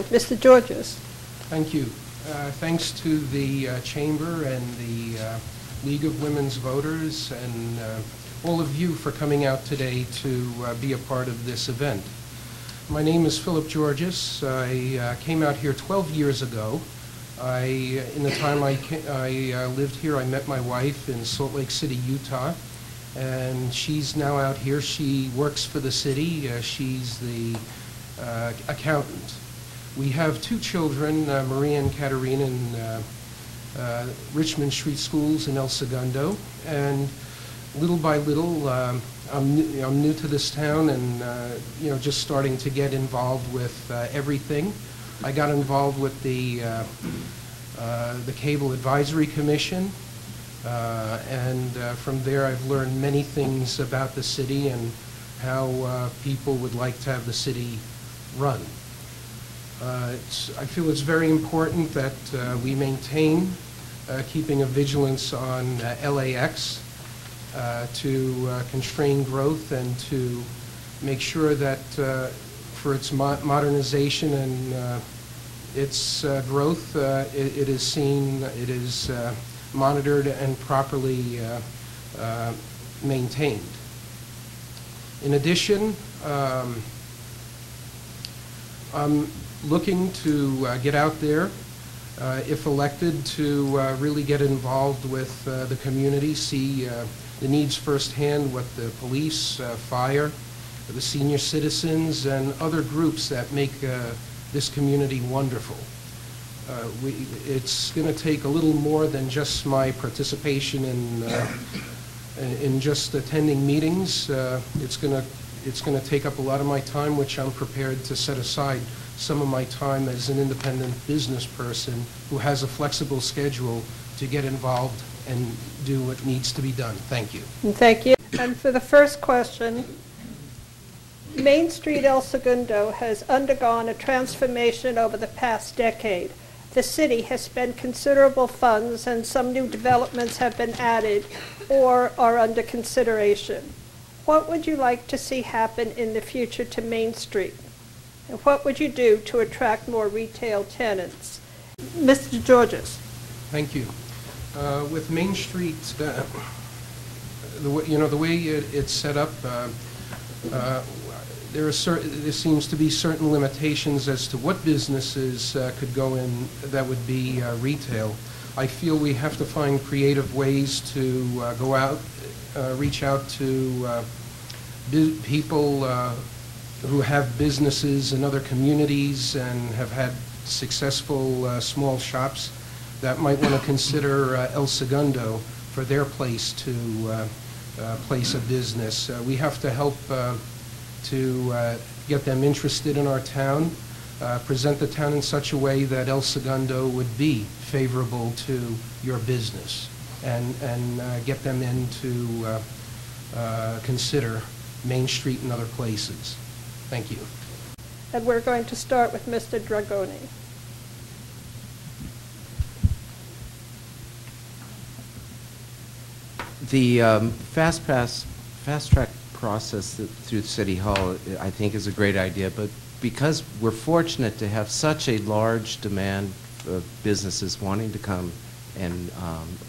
Mr. Georgious. Thank you. Thanks to the Chamber and the League of Women's Voters and all of you for coming out today to be a part of this event. My name is Philip Georgious. I came out here 12 years ago. In the time I lived here, I met my wife in Salt Lake City, Utah, and she's now out here. She works for the city. She's the accountant. We have two children, Maria and Katerina, in Richmond Street Schools in El Segundo, and little by little, I'm new to this town, and just starting to get involved with everything. I got involved with the Cable Advisory Commission, and from there I've learned many things about the city and how people would like to have the city run. I feel it's very important that we maintain keeping a vigilance on LAX to constrain growth and to make sure that for its modernization and its growth, it is seen, it is monitored and properly maintained. In addition, I'm looking to get out there, if elected, to really get involved with the community, see the needs firsthand, what the police, fire, the senior citizens, and other groups that make this community wonderful. It's going to take a little more than just my participation in just attending meetings. It's going to take up a lot of my time, which I'm prepared to set aside some of my time as an independent business person who has a flexible schedule to get involved and do what needs to be done. Thank you. Thank you. And for the first question, Main Street El Segundo has undergone a transformation over the past decade. The city has spent considerable funds and some new developments have been added or are under consideration. What would you like to see happen in the future to Main Street? And what would you do to attract more retail tenants? Mr. Georgious. Thank you. With Main Street, the way it's set up, there seems to be certain limitations as to what businesses could go in that would be retail. I feel we have to find creative ways to go out, reach out to people who have businesses in other communities and have had successful small shops that might want to consider El Segundo for their place to place a business. We have to help to get them interested in our town, present the town in such a way that El Segundo would be favorable to your business, and get them in to consider Main Street and other places. Thank you. And we're going to start with Mr. Dragoni. The fast track process through City Hall, I think, is a great idea, but because we're fortunate to have such a large demand of businesses wanting to come and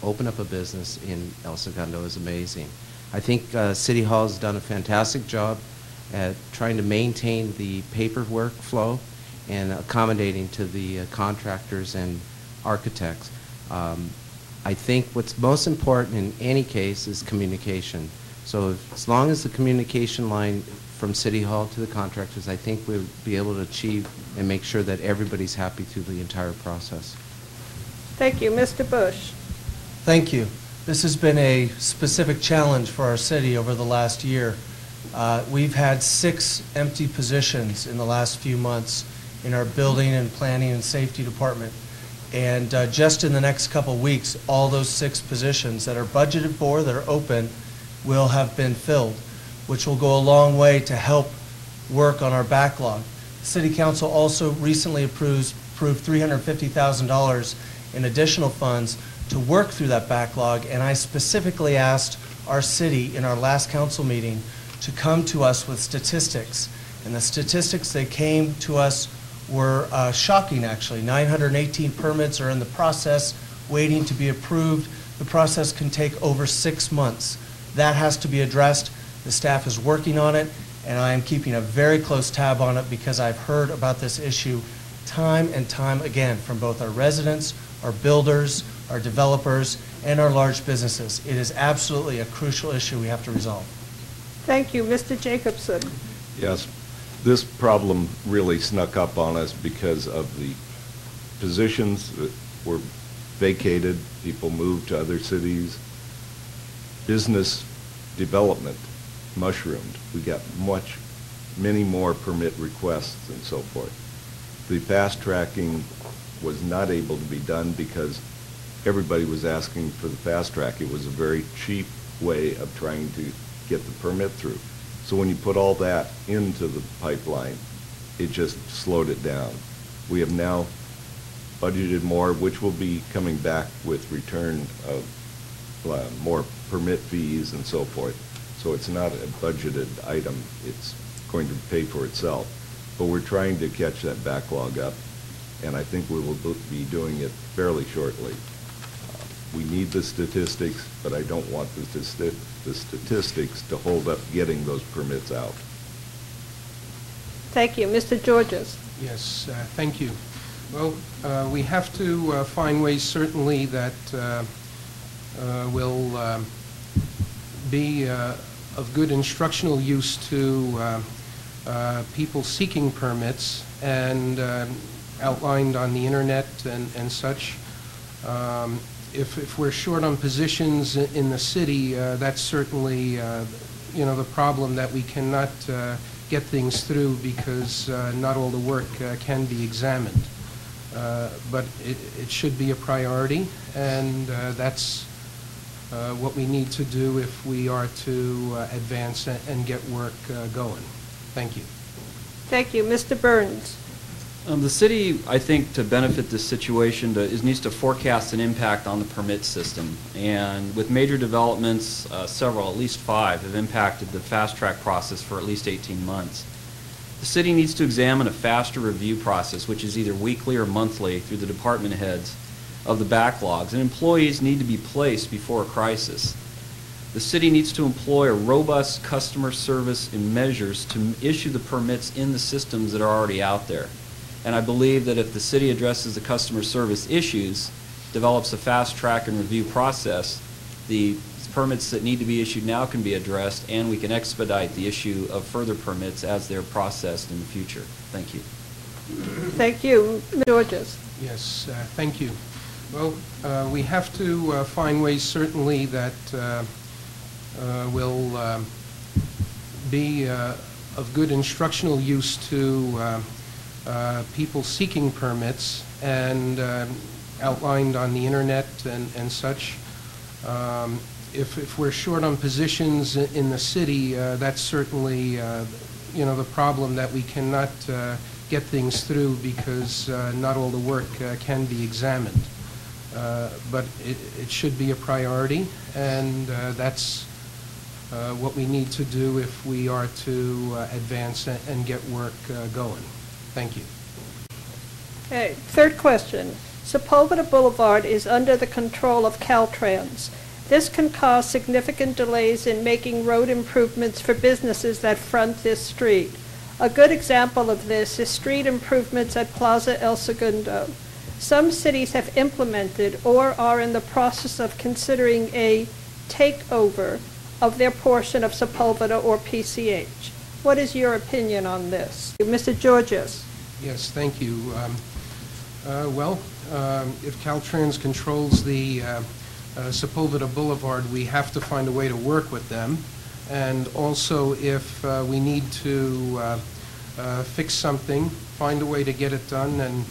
open up a business in El Segundo is amazing. I think City Hall has done a fantastic job at trying to maintain the paperwork flow and accommodating to the contractors and architects. I think what's most important in any case is communication. So as long as the communication line from City Hall to the contractors, I think we'll be able to achieve and make sure that everybody's happy through the entire process. Thank you. Mr. Bush. Thank you. This has been a specific challenge for our city over the last year. We've had 6 empty positions in the last few months in our building and planning and safety department. And just in the next couple weeks, all those 6 positions that are budgeted for, that are open, will have been filled, which will go a long way to help work on our backlog. The City Council also recently approved $350,000 in additional funds to work through that backlog, and I specifically asked our city in our last council meeting to come to us with statistics. And the statistics they came to us were shocking, actually. 918 permits are in the process, waiting to be approved. The process can take over 6 months. That has to be addressed. The staff is working on it, and I am keeping a very close tab on it because I've heard about this issue time and time again from both our residents, our builders, our developers, and our large businesses. It is absolutely a crucial issue we have to resolve. Thank you. Mr. Jacobson. Yes, this problem really snuck up on us because of the positions that were vacated, people moved to other cities, business development mushroomed. We got many more permit requests and so forth. The fast tracking was not able to be done because everybody was asking for the fast track. It was a very cheap way of trying to get the permit through. So when you put all that into the pipeline, it just slowed it down. We have now budgeted more, which will be coming back with return of more permit fees and so forth. So it's not a budgeted item. It's going to pay for itself. But we're trying to catch that backlog up, and I think we will be doing it fairly shortly. We need the statistics, but I don't want the statistics to hold up getting those permits out. Thank you. Mr. Georgious. Yes, thank you. Well, we have to find ways certainly that will be of good instructional use to people seeking permits and outlined on the internet and such. If we're short on positions in the city, that's certainly the problem that we cannot get things through because not all the work can be examined. But it should be a priority, and that's what we need to do if we are to advance and get work going. Thank you. Thank you. Mr. Burns. The city, I think, to benefit this situation, needs to forecast an impact on the permit system. And with major developments, several, at least 5, have impacted the fast track process for at least 18 months. The city needs to examine a faster review process, which is either weekly or monthly through the department heads of the backlogs. And employees need to be placed before a crisis. The city needs to employ a robust customer service and measures to issue the permits in the systems that are already out there. And I believe that if the city addresses the customer service issues, develops a fast track and review process, the permits that need to be issued now can be addressed, and we can expedite the issue of further permits as they're processed in the future. Thank you. Thank you. Mr. Georgious. Yes, thank you. Well, we have to find ways certainly that will be of good instructional use to people seeking permits and outlined on the internet and such. If we're short on positions in the city, that's certainly the problem that we cannot get things through because not all the work can be examined. But it should be a priority, and that's what we need to do if we are to advance and get work going. Thank you. Okay. Third question. Sepulveda Boulevard is under the control of Caltrans. This can cause significant delays in making road improvements for businesses that front this street. A good example of this is street improvements at Plaza El Segundo. Some cities have implemented or are in the process of considering a takeover of their portion of Sepulveda or PCH. What is your opinion on this? Mr. Georgious. Yes, thank you. If Caltrans controls the Sepulveda Boulevard, we have to find a way to work with them. And also, if we need to fix something, find a way to get it done and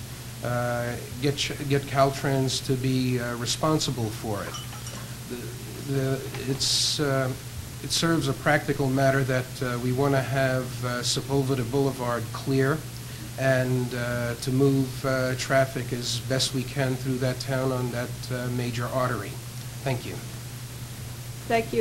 get Caltrans to be responsible for it. It serves a practical matter that we want to have Sepulveda Boulevard clear and to move traffic as best we can through that town on that major artery. Thank you. Thank you.